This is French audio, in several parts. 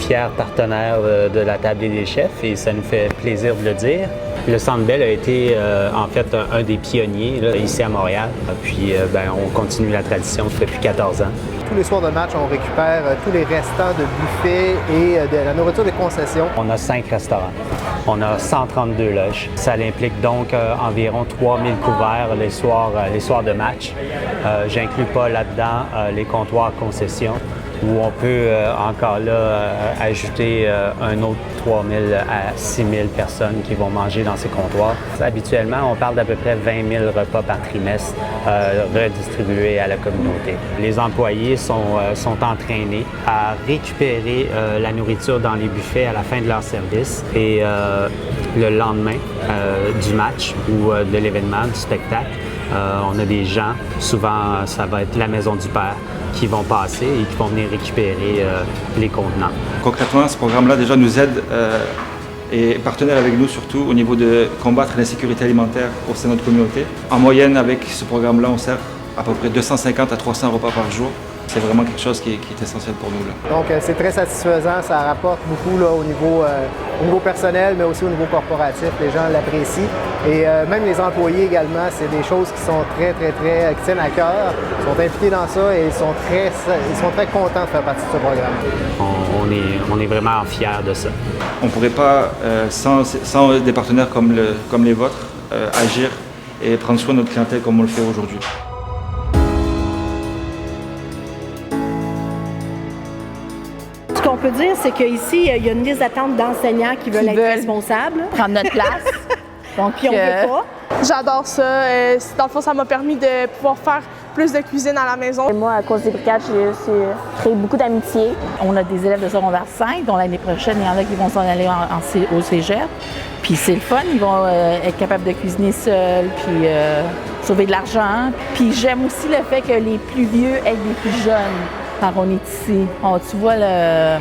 fier partenaire de la table des chefs et ça nous fait plaisir de le dire. Le Centre Bell a été en fait un des pionniers là, ici à Montréal. Puis on continue la tradition depuis 14 ans. Tous les soirs de match, on récupère tous les restants de buffets et de la nourriture de concession. On a 5 restaurants. On a 132 loges. Ça implique donc environ 3000 couverts les soirs de match. J'inclus pas là-dedans les comptoirs concessions où on peut encore là ajouter un autre 3000 à 6000 personnes qui vont manger dans ces comptoirs. Habituellement, on parle d'à peu près 20 000 repas par trimestre redistribués à la communauté. Les employés sont entraînés à récupérer la nourriture dans les buffets à la fin de leur service et le lendemain du match ou de l'événement, du spectacle, on a des gens, souvent ça va être la Maison du Père, qui vont passer et qui vont venir récupérer les contenants. Concrètement, ce programme-là déjà nous aide et est partenaire avec nous surtout au niveau de combattre l'insécurité alimentaire au sein de notre communauté. En moyenne, avec ce programme-là, on sert à peu près 250 à 300 repas par jour. C'est vraiment quelque chose qui est essentiel pour nous, là. Donc, c'est très satisfaisant. Ça rapporte beaucoup là, au niveau personnel, mais aussi au niveau corporatif. Les gens l'apprécient. Et même les employés également, c'est des choses qui sont qui tiennent à cœur. Ils sont impliqués dans ça et ils sont très contents de faire partie de ce programme. On est vraiment fiers de ça. On ne pourrait pas, sans des partenaires comme les vôtres, agir et prendre soin de notre clientèle comme on le fait aujourd'hui. Ce qu'on peut dire, c'est qu'ici, il y a une liste d'attente d'enseignants qui veulent être responsables. Prendre notre place. Donc, puis on ne veut pas. J'adore ça. Dans le fond, ça m'a permis de pouvoir faire plus de cuisine à la maison. Et moi, à cause des bricages, j'ai aussi créé beaucoup d'amitié. On a des élèves de secondaire 5, dont l'année prochaine, il y en a qui vont s'en aller au cégep. Puis c'est le fun, ils vont être capables de cuisiner seuls, puis sauver de l'argent. Puis j'aime aussi le fait que les plus vieux aident les plus jeunes quand on est ici. Oh, tu vois le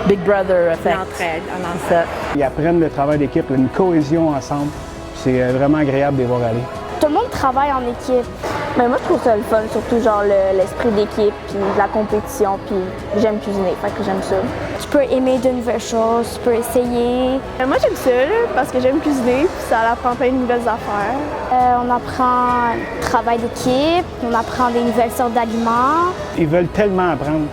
Big Brother effect. L'entraide, ça. Ils apprennent le travail d'équipe, une cohésion ensemble. C'est vraiment agréable de les voir aller. Tout le monde travaille en équipe. Mais moi, je trouve ça le fun, surtout genre l'esprit d'équipe, puis de la compétition, puis j'aime cuisiner, fait que j'aime ça. Tu peux aimer de nouvelles choses, tu peux essayer. Moi, j'aime ça, parce que j'aime cuisiner, puis ça apprend plein de nouvelles affaires. On apprend le travail d'équipe, on apprend des nouvelles sortes d'aliments. Ils veulent tellement apprendre,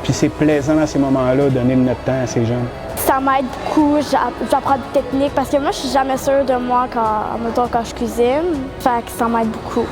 puis c'est plaisant dans ces moments-là, donner de notre temps à ces jeunes. Ça m'aide beaucoup, j'apprends des techniques, parce que moi, je suis jamais sûre de moi quand je cuisine, fait que ça m'aide beaucoup.